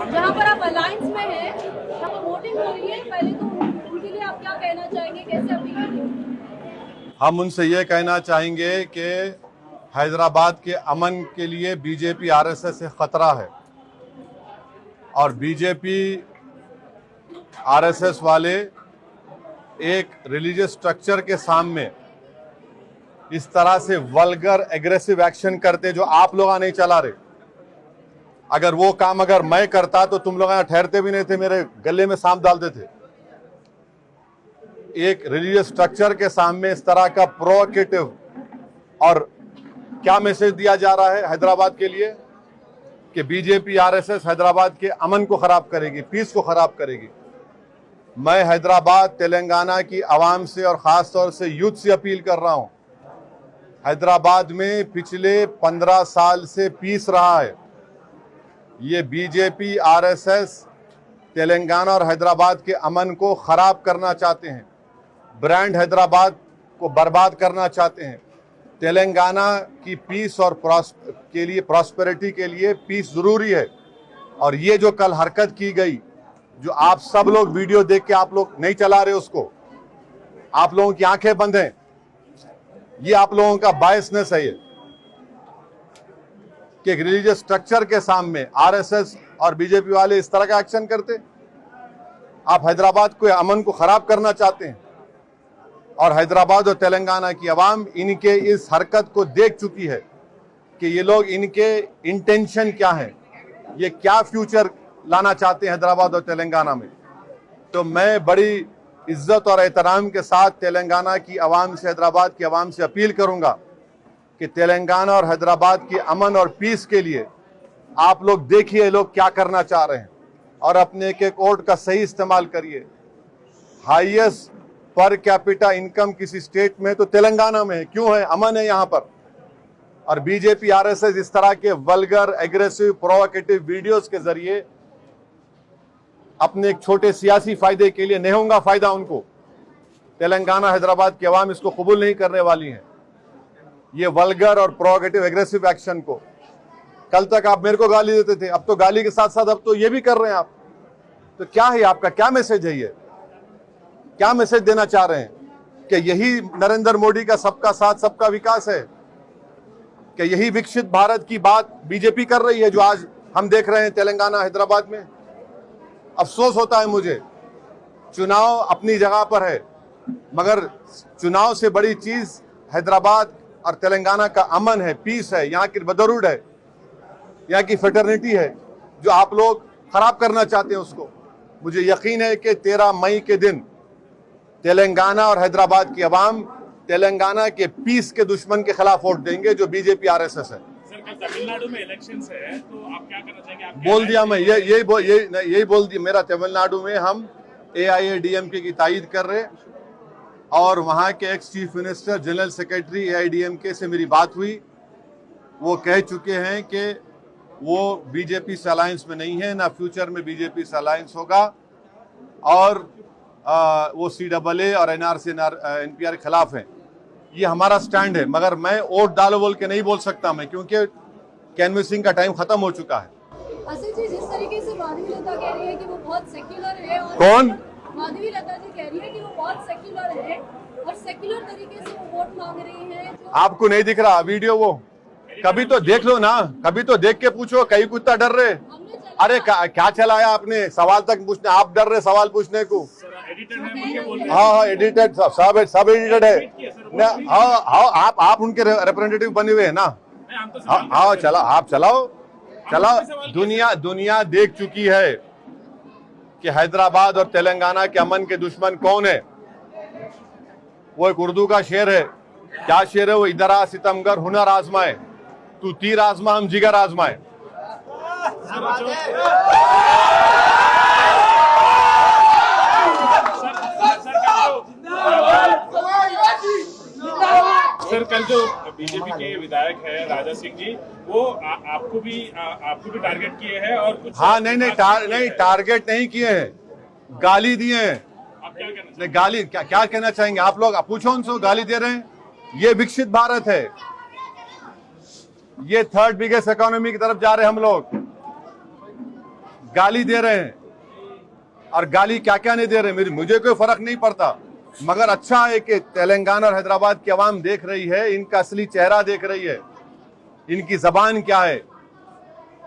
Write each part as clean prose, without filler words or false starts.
जहाँ पर आप अलायंस में हैं, जहाँ पर वोटिंग हो रही है, पहले तो उनके लिए आप क्या कहना चाहेंगे, कैसे अपील करेंगे? हम उनसे ये कहना चाहेंगे कि हैदराबाद के अमन के लिए बीजेपी आरएसएस से खतरा है और बीजेपी आरएसएस वाले एक रिलीजियस स्ट्रक्चर के सामने इस तरह से वल्गर एग्रेसिव एक्शन करते जो आप लोग नहीं चला रहे। अगर वो काम अगर मैं करता तो तुम लोग यहाँ ठहरते भी नहीं थे, मेरे गले में सांप डालते थे। एक रिलीजियस स्ट्रक्चर के सामने इस तरह का प्रोवोकेटिव और क्या मैसेज दिया जा रहा है हैदराबाद के लिए कि बीजेपी आरएसएस हैदराबाद के अमन को खराब करेगी, पीस को खराब करेगी। मैं हैदराबाद तेलंगाना की आवाम से और ख़ास तौर से यूथ से अपील कर रहा हूं। हैदराबाद में पिछले 15 साल से पीस रहा है। ये बीजेपी आरएसएस तेलंगाना और हैदराबाद के अमन को ख़राब करना चाहते हैं, ब्रांड हैदराबाद को बर्बाद करना चाहते हैं। तेलंगाना की पीस और के लिए, प्रॉस्पेरिटी के लिए पीस ज़रूरी है। और ये जो कल हरकत की गई, जो आप सब लोग वीडियो देख के आप लोग नहीं चला रहे उसको, आप लोगों की आंखें बंद हैं, ये आप लोगों का बायसनेस है। ये कि एक रिलीजियस स्ट्रक्चर के सामने आरएसएस और बीजेपी वाले इस तरह का एक्शन करते। आप हैदराबाद को, अमन को खराब करना चाहते हैं और हैदराबाद और तेलंगाना की आवाम इनके इस हरकत को देख चुकी है कि ये लोग, इनके इंटेंशन क्या है, ये क्या फ्यूचर लाना चाहते हैं हैदराबाद और तेलंगाना में। तो मैं बड़ी इज्जत और एहतराम के साथ तेलंगाना की आवाम से, हैदराबाद की आवाम से अपील करूंगा कि तेलंगाना और हैदराबाद के अमन और पीस के लिए आप लोग देखिए लोग क्या करना चाह रहे हैं और अपने एक एक वोट का सही इस्तेमाल करिए। हाईएस्ट पर कैपिटा इनकम किसी स्टेट में तो तेलंगाना में है। क्यों है? अमन है यहाँ पर। और बीजेपी आरएसएस इस तरह के वल्गर, एग्रेसिव, प्रोवोकेटिव वीडियोस के जरिए अपने एक छोटे सियासी फायदे के लिए, नहीं होगा फायदा उनको, तेलंगाना हैदराबाद की आवाम इसको कबूल नहीं करने वाली है। ये वल्गर और प्रोवोकेटिव एग्रेसिव एक्शन को, कल तक आप मेरे को गाली देते थे, अब तो गाली के साथ साथ अब तो ये भी कर रहे हैं आप। तो क्या है आपका, क्या मैसेज है? ये क्या मैसेज देना चाह रहे हैं कि यही नरेंद्र मोदी का सबका साथ सबका विकास है? कि यही विकसित भारत की बात बीजेपी कर रही है जो आज हम देख रहे हैं तेलंगाना, हैदराबाद में? अफसोस होता है मुझे। चुनाव अपनी जगह पर है, मगर चुनाव से बड़ी चीज हैदराबाद और तेलंगाना का अमन है, पीस है, यहाँ की ब्रदरहुड है, यहाँ की फ्रेटर्निटी है, जो आप लोग खराब करना चाहते हैं उसको। मुझे यकीन है कि 13 मई के दिन तेलंगाना और हैदराबाद की आवाम तेलंगाना के पीस के दुश्मन के खिलाफ वोट देंगे, जो बीजेपी आरएसएस है। सर, कल तमिलनाडु में इलेक्शंस है, तो आप क्या करना चाहेंगे? आप बोल दिया मैं, यही बोल दिया। मेरा तमिलनाडु में हम एआईएडीएमके की तायद कर रहे और वहाँ के ex chief minister, general secretary AIADMK से मेरी बात हुई। वो कह चुके हैं कि वो बीजेपी से अलायंस में नहीं है, ना फ्यूचर में बीजेपी से अलायंस होगा और वो CAA और एनआरसी एनपीआर के खिलाफ हैं। ये हमारा स्टैंड है, मगर मैं वोट डालो बोल के नहीं बोल सकता मैं, क्योंकि कैनवसिंग का टाइम खत्म हो चुका है। असल जी, जिस तरीके से माधवी लता कह रही है कि वो बहुत सेक्युलर है, और कौन? माधवी लता जी कह रही है कि वो बहुत सेक्युलर है और सेक्युलर तरीके से वो वोट मांग रही है। आपको नहीं दिख रहा वीडियो? वो कभी तो देख लो ना, कभी तो देख के पूछो, कहीं कुत्ता डर रहे। अरे क्या चलाया आपने? सवाल तक पूछने, आप डर रहे सवाल पूछने को। हाँ, एडिटेड, सब एडिटेड है। हाँ, आप उनके रिप्रेजेंटेटिव बने हुए हैं ना। हाँ, चला, आप चलाओ। दुनिया देख चुकी है कि हैदराबाद और तेलंगाना के अमन के दुश्मन कौन है। वो एक उर्दू का शेर है। क्या शेर है वो? इधर आ सितमगर, हुनर आजमाए, तू तीर आजमा, हम जिगर आजमाए। सर, कल जो बीजेपी के विधायक है राजा सिंह जी, वो आपको भी टारगेट किए हैं और कुछ। हाँ, नहीं, टारगेट नहीं किए हैं, गाली दिए हैं। आप क्या कहना नहीं, गाली क्या कहना चाहेंगे आप लोग? आप पूछो उनसे, गाली दे रहे हैं। ये विकसित भारत है, ये 3rd बिगेस्ट इकोनॉमी की तरफ जा रहे हैं हम लोग। गाली दे रहे हैं, और गाली क्या क्या नहीं दे रहे मुझे कोई फर्क नहीं पड़ता, मगर अच्छा है कि तेलंगाना और हैदराबाद की आवाम देख रही है, इनका असली चेहरा देख रही है, इनकी जबान क्या है,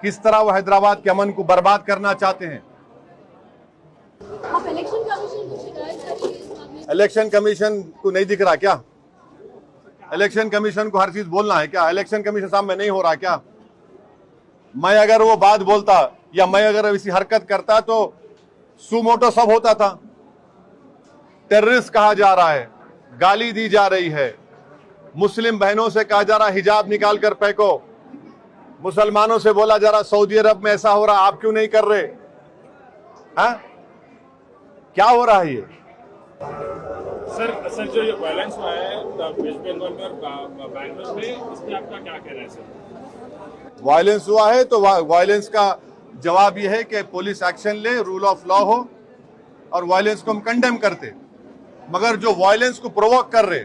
किस तरह वो हैदराबाद के अमन को बर्बाद करना चाहते हैं। आप इलेक्शन कमीशन को शिकायत करेंगे इस मामले में? इलेक्शन कमीशन को नहीं दिख रहा क्या? इलेक्शन कमीशन को हर चीज बोलना है क्या? इलेक्शन कमीशन सामने नहीं हो रहा क्या? मैं अगर वो बात बोलता या मैं अगर इसी हरकत करता तो सुमोटो सब होता था। टेररिस्ट कहा जा रहा है, गाली दी जा रही है, मुस्लिम बहनों से कहा जा रहा हिजाब निकाल कर फेंको, मुसलमानों से बोला जा रहा सऊदी अरब में ऐसा हो रहा, आप क्यों नहीं कर रहे? हाँ, क्या हो रहा है ये? सर जो ये वायलेंस हुआ है वेस्ट बंगाल में और बैंगलोर में, इसमें आपका क्या कहना है सर? वायलेंस हुआ है तो वायलेंस का जवाब यह है कि पुलिस एक्शन ले, रूल ऑफ लॉ हो, और वायलेंस को हम कंडेम करते, मगर जो वायलेंस को प्रोवोक कर रहे,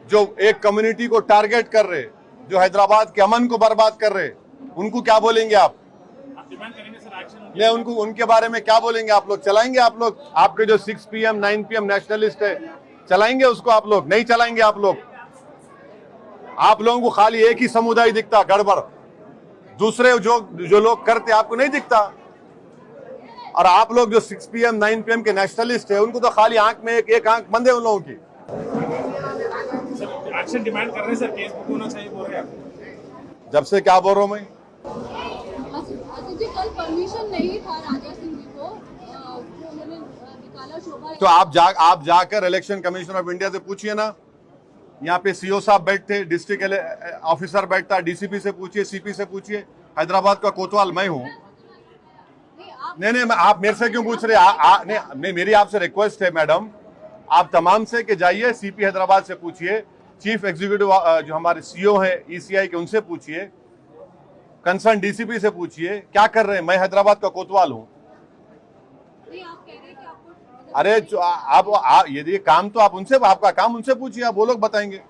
जो एक कम्युनिटी को टारगेट कर रहे, जो हैदराबाद के अमन को बर्बाद कर रहे, उनको क्या बोलेंगे आप? डिमांड करेंगे सर एक्शन? नहीं, उनको उनके बारे में क्या बोलेंगे आप लोग? चलाएंगे आप लोग? आपके जो 6 PM 9 PM नेशनलिस्ट है, चलाएंगे उसको आप लोग? नहीं चलाएंगे आप लोग। आप लोगों को खाली एक ही समुदाय दिखता गड़बड़, दूसरे जो लोग करते आपको नहीं दिखता। और आप लोग जो 6 PM 9 PM के नेशनलिस्ट है, उनको तो खाली आंख में एक आंख बंद है उन लोगों की। सर एक्शन डिमांड कर रहे हैं सर, केस बुक होना चाहिए बोल रहे हैं। जब से क्या बोल रहा हूं मैं? आसिफ जी, कल परमिशन नहीं था राजा सिंह जी को, जो उन्होंने निकाला शोभा। तो आप जाकर इलेक्शन कमीशन ऑफ इंडिया से पूछिए ना। यहाँ पे सीओ साहब बैठते, डिस्ट्रिक्ट ऑफिसर बैठता, डीसीपी से पूछिए, सीपी से पूछिए। हैदराबाद का कोतवाल मैं हूँ। नहीं, आप मेरे से क्यों पूछ रहे? नहीं, मेरी आपसे रिक्वेस्ट है मैडम, आप तमाम से कि जाइए सीपी हैदराबाद से पूछिए, चीफ एग्जीक्यूटिव जो हमारे सीओ हैं ईसीआई के, उनसे पूछिए, कंसर्न डीसीपी से पूछिए क्या कर रहे हैं। मैं हैदराबाद का कोतवाल हूँ। आप कह रहे हैं कि आपको, अरे आप यदि काम तो आप उनसे, आपका काम उनसे पूछिए, आप वो लोग बताएंगे।